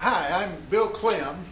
Hi, I'm Bill Clem,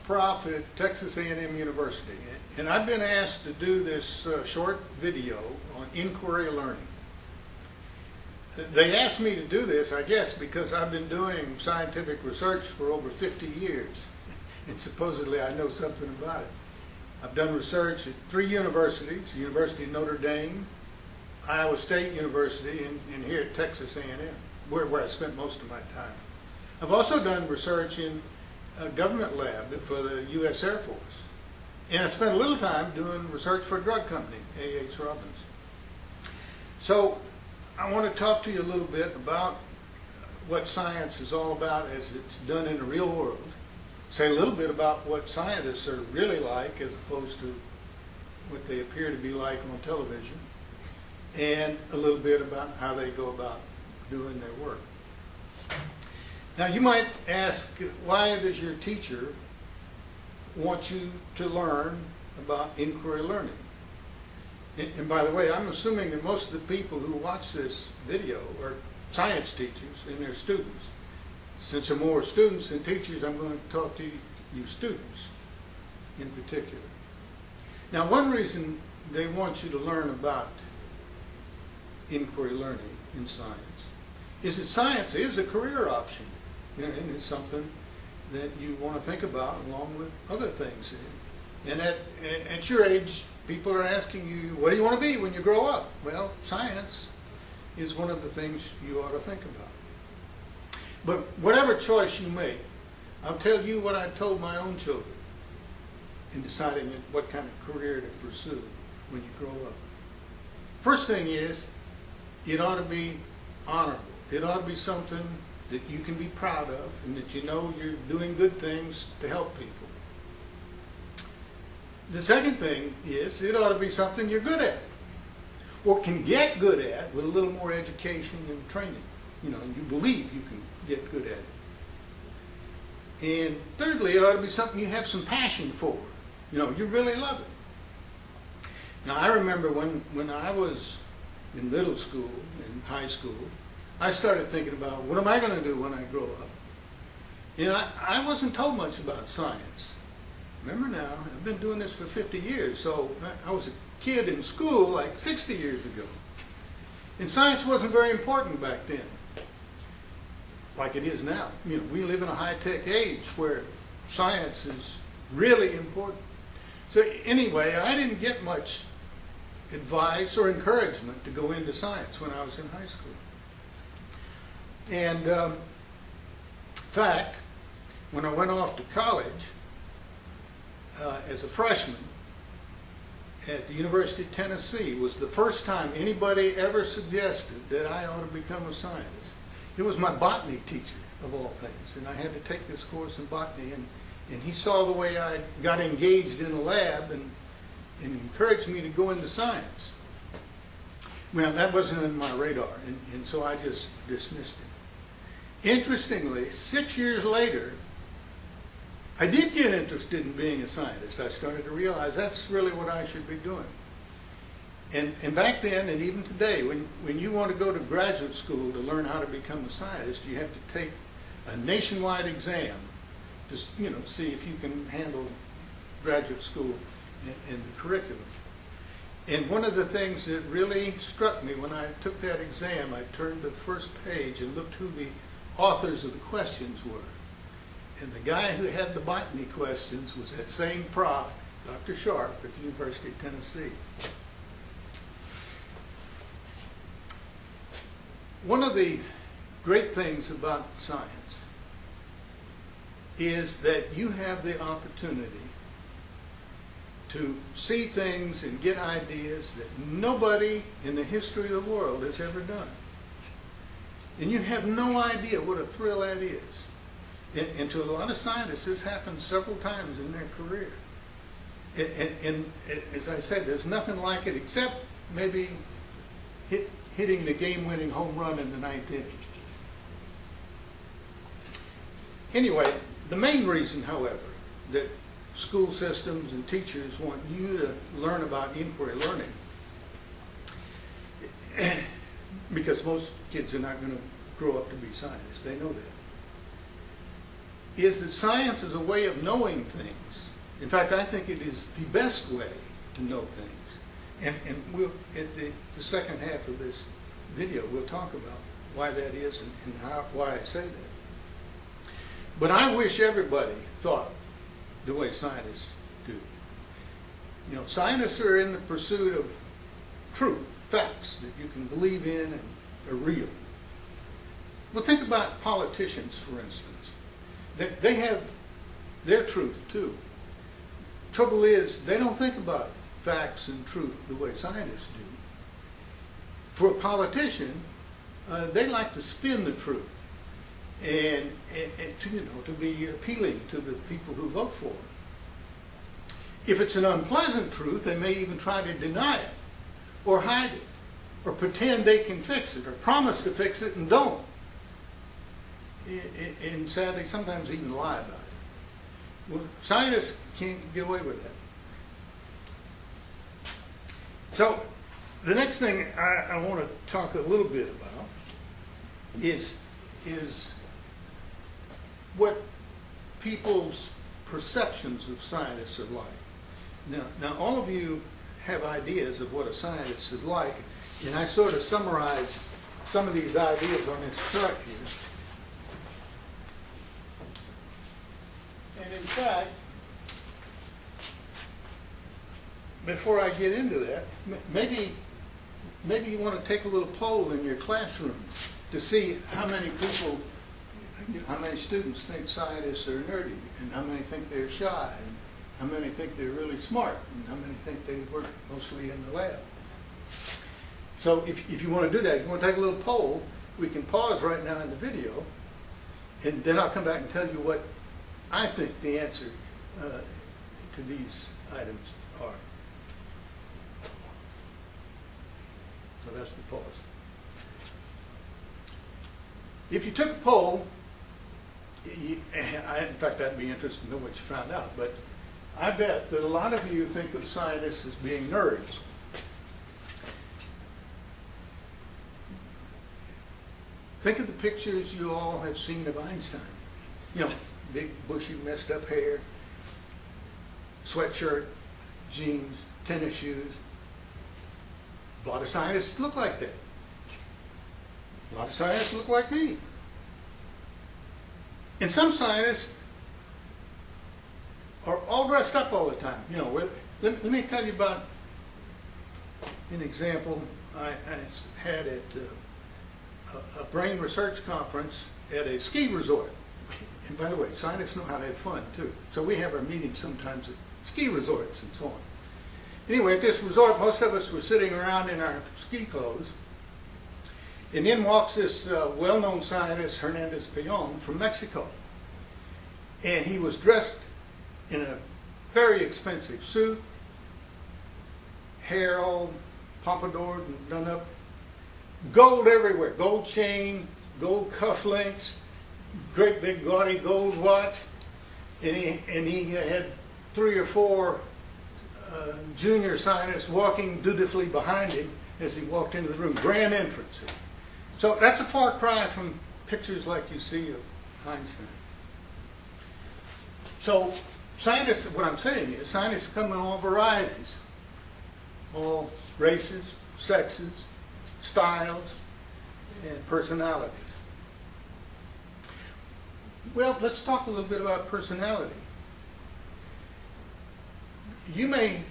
prof at Texas A&M University, and I've been asked to do this short video on inquiry learning. They asked me to do this, I guess, because I've been doing scientific research for over 50 years, and supposedly I know something about it. I've done research at 3 universities, University of Notre Dame, Iowa State University, and here at Texas A&M, where I spent most of my time. I've also done research in a government lab for the U.S. Air Force. And I spent a little time doing research for a drug company, A.H. Robbins. So I want to talk to you a little bit about what science is all about as it's done in the real world. Say a little bit about what scientists are really like as opposed to what they appear to be like on television. And a little bit about how they go about doing their work. Now you might ask, why does your teacher want you to learn about inquiry learning? And by the way, I'm assuming that most of the people who watch this video are science teachers and their students. Since there are more students than teachers, I'm going to talk to you students in particular. Now one reason they want you to learn about inquiry learning in science is that science is a career option. And it's something that you want to think about along with other things. And at your age, people are asking you, what do you want to be when you grow up? Well, science is one of the things you ought to think about. But whatever choice you make, I'll tell you what I told my own children in deciding what kind of career to pursue when you grow up. First thing is, it ought to be honorable. It ought to be something that you can be proud of and that you know you're doing good things to help people. The second thing is it ought to be something you're good at or can get good at with a little more education and training. And you believe you can get good at it. And thirdly, it ought to be something you have some passion for. You really love it. Now I remember when I was in middle school and high school, I started thinking about, what am I going to do when I grow up? I wasn't told much about science. Remember now, I've been doing this for 50 years, so I was a kid in school like 60 years ago. And science wasn't very important back then, like it is now. We live in a high-tech age where science is really important. So anyway, I didn't get much advice or encouragement to go into science when I was in high school. And in fact, when I went off to college as a freshman at the University of Tennessee, was the first time anybody ever suggested that I ought to become a scientist. It was my botany teacher, of all things, and I had to take this course in botany, and he saw the way I got engaged in the lab and encouraged me to go into science. Well, that wasn't in my radar, and so I just dismissed it. Interestingly, 6 years later, I did get interested in being a scientist. I started to realize that's really what I should be doing. And back then, and even today, when you want to go to graduate school to learn how to become a scientist, you have to take a nationwide exam to see if you can handle graduate school and the curriculum. And one of the things that really struck me when I took that exam, I turned to the first page and looked who the authors of the questions were. And the guy who had the botany questions was that same prof, Dr. Sharp, at the University of Tennessee. One of the great things about science is that you have the opportunity to see things and get ideas that nobody in the history of the world has ever done. And you have no idea what a thrill that is. And to a lot of scientists, this happens several times in their career. And as I said, there's nothing like it except maybe hitting the game-winning home run in the 9th inning. Anyway, the main reason, however, that school systems and teachers want you to learn about inquiry learning, because most kids are not going to grow up to be scientists. They know that. is that science is a way of knowing things. In fact, I think it is the best way to know things. And we'll, at the second half of this video, we'll talk about why that is and why I say that. But I wish everybody thought the way scientists do. You know, scientists are in the pursuit of truth, facts that you can believe in and are real. Well, think about politicians, for instance. They have their truth, too. Trouble is, they don't think about facts and truth the way scientists do. For a politician, they like to spin the truth and to be appealing to the people who vote for them. If it's an unpleasant truth, they may even try to deny it or hide it or pretend they can fix it or promise to fix it and don't. And sadly, sometimes even lie about it. Well, scientists can't get away with that. So the next thing I want to talk a little bit about is what people's perceptions of scientists are like. Now all of you have ideas of what a scientist is like, and I sort of summarize some of these ideas on this chart here. And in fact, before I get into that, maybe you want to take a little poll in your classroom to see how many people, how many students think scientists are nerdy, and how many think they're shy, and how many think they're really smart, and how many think they work mostly in the lab. So if you want to do that, if you want to take a little poll, we can pause right now in the video, and then I'll come back and tell you what I think the answer to these items are. So that's the pause. If you took a poll, in fact, I'd be interested to know what you found out, but I bet that a lot of you think of scientists as being nerds. Think of the pictures you all have seen of Einstein. You know, big, bushy, messed up hair, sweatshirt, jeans, tennis shoes. A lot of scientists look like that. A lot of scientists look like me. And some scientists are all dressed up all the time. You know, let me tell you about an example I had at a brain research conference at a ski resort. And by the way, scientists know how to have fun too. So we have our meetings sometimes at ski resorts and so on. Anyway, at this resort, most of us were sitting around in our ski clothes. And in walks this well-known scientist, Hernandez Peyon, from Mexico. And he was dressed in a very expensive suit, hair all pompadoured and done up, gold everywhere, gold chain, gold cufflinks, great big gaudy gold watch, and he had 3 or 4 junior scientists walking dutifully behind him as he walked into the room. Grand entrance. So that's a far cry from pictures like you see of Einstein. So scientists, what I'm saying is scientists come in all varieties, all races, sexes, styles, and personalities. Well, let's talk a little bit about personality. You may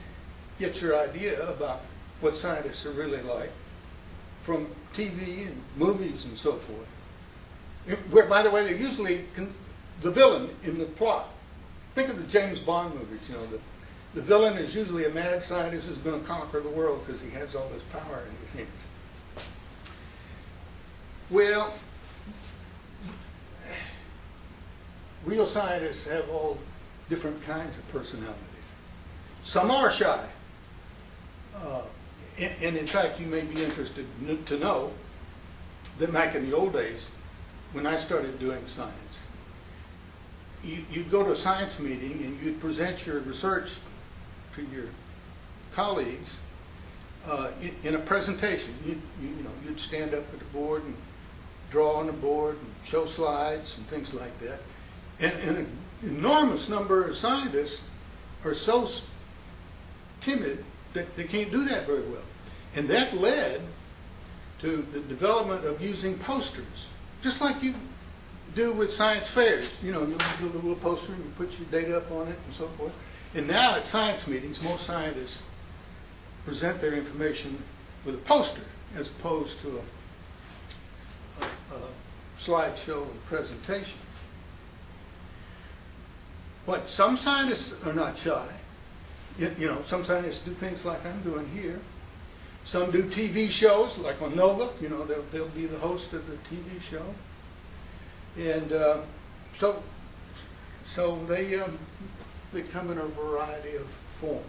get your idea about what scientists are really like from TV and movies and so forth. Where, by the way, they're usually the villain in the plot. Think of the James Bond movies. You know, the villain is usually a mad scientist who's going to conquer the world because he has all this power in his hands. Well, real scientists have all different kinds of personalities. Some are shy. And in fact, you may be interested to know that back in the old days, when I started doing science, you'd go to a science meeting and you'd present your research to your colleagues in a presentation. You'd stand up at the board and draw on the board and show slides and things like that. And an enormous number of scientists are so timid that they can't do that very well. And that led to the development of using posters, just like you do with science fairs. You know, you do a little poster and you put your data up on it and so forth. And now at science meetings, most scientists present their information with a poster as opposed to a slideshow and presentation. But some scientists are not shy. You know, some scientists do things like I'm doing here. Some do TV shows, like on Nova. You know, they'll be the host of the TV show. And so they come in a variety of forms.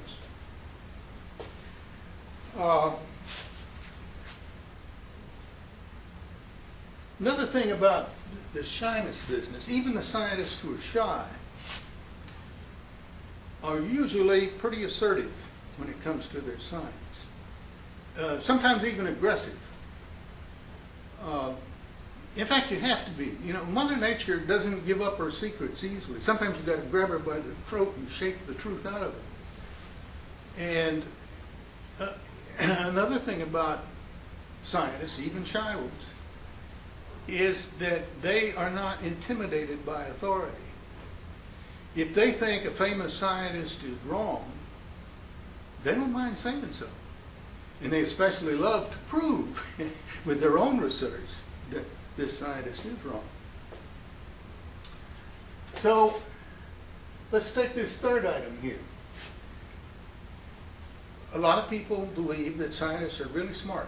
Another thing about the shyness business, even the scientists who are shy are usually pretty assertive when it comes to their science. Sometimes even aggressive. In fact, you have to be. You know, Mother Nature doesn't give up her secrets easily. Sometimes you've got to grab her by the throat and shake the truth out of her. And another thing about scientists, even shy ones, is that they are not intimidated by authority. If they think a famous scientist is wrong, they don't mind saying so. And they especially love to prove with their own research that this scientist is wrong. So let's take this third item here. A lot of people believe that scientists are really smart.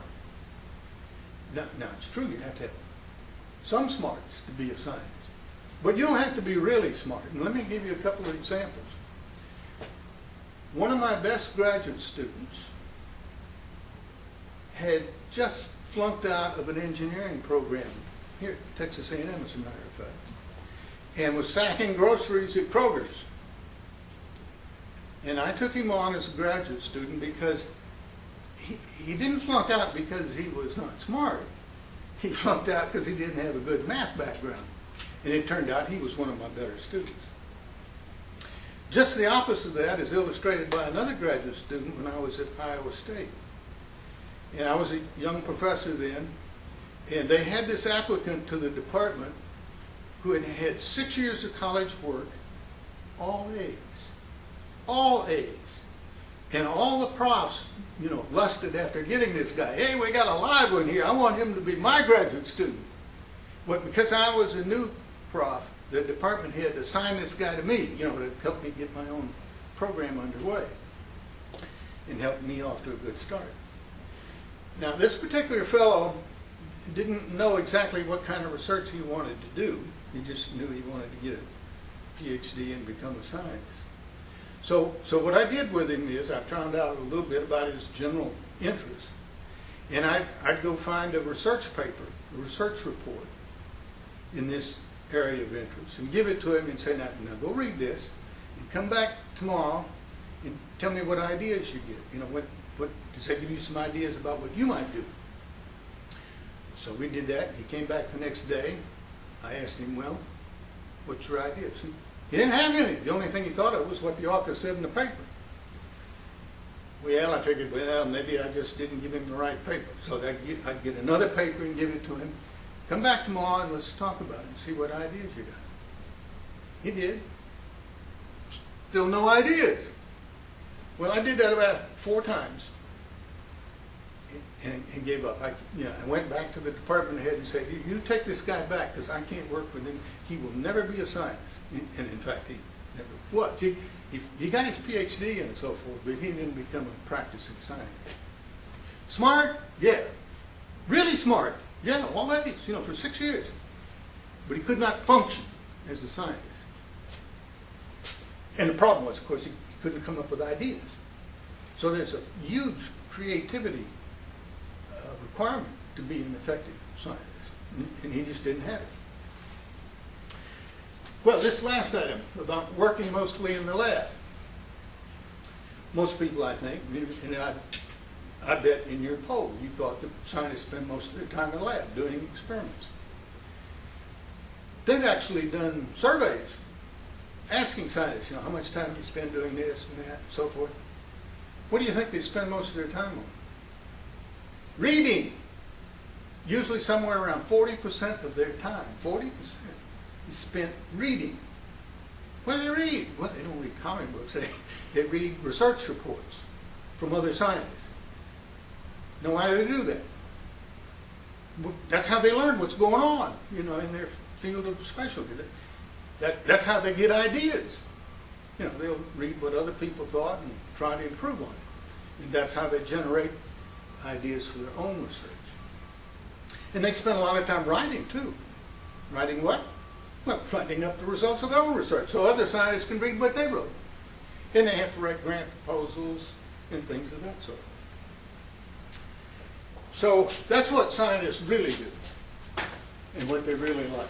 Now it's true, you have to have some smarts to be a scientist. But you don't have to be really smart. And let me give you a couple of examples. One of my best graduate students had just flunked out of an engineering program here at Texas A&M, as a matter of fact, and was sacking groceries at Kroger's. And I took him on as a graduate student because he didn't flunk out because he was not smart. He flunked out because he didn't have a good math background. And it turned out he was one of my better students. Just the opposite of that is illustrated by another graduate student when I was at Iowa State. And I was a young professor then, and they had this applicant to the department who had had 6 years of college work, all A's. All A's. And all the profs, you know, lusted after getting this guy. Hey, we got a live one here. I want him to be my graduate student. But because I was a new prof, the department head assigned this guy to me, you know, to help me get my own program underway and help me off to a good start. Now, this particular fellow didn't know exactly what kind of research he wanted to do. He just knew he wanted to get a PhD and become a scientist. So what I did with him is I found out a little bit about his general interests, and I'd go find a research paper, a research report in this area of interest, and give it to him and say, now go read this, and come back tomorrow and tell me what ideas you get. You know, what does that give you some ideas about what you might do? So we did that. He came back the next day. I asked him, well, what's your ideas? He didn't have any. The only thing he thought of was what the author said in the paper. Well, I figured, well, maybe I just didn't give him the right paper. So I'd get another paper and give it to him. Come back tomorrow and let's talk about it and see what ideas you got. He did. Still no ideas. Well, I did that about 4 times and gave up. I went back to the department head and said, you take this guy back because I can't work with him. He will never be a scientist. And in fact, he never was. He got his PhD and so forth, but he didn't become a practicing scientist. Smart? Yeah. Really smart? Yeah, all A's, you know, for 6 years. But he could not function as a scientist. And the problem was, of course, he couldn't come up with ideas. So there's a huge creativity requirement to be an effective scientist. And he just didn't have it. Well, this last item about working mostly in the lab. Most people, I think, and I bet in your poll, you thought that scientists spend most of their time in the lab doing experiments. They've actually done surveys asking scientists, how much time do you spend doing this and that and so forth? What do you think they spend most of their time on? Reading. Usually somewhere around 40% of their time, 40% is spent reading. What do they read? Well, they don't read comic books. They read research reports from other scientists. Now, why do they do that? Well, that's how they learn what's going on, in their field of specialty. That's how they get ideas. They'll read what other people thought and try to improve on it. And that's how they generate ideas for their own research. And they spend a lot of time writing, too. Writing what? Well, writing up the results of their own research so other scientists can read what they wrote. And they have to write grant proposals and things of that sort. So that's what scientists really do and what they really like.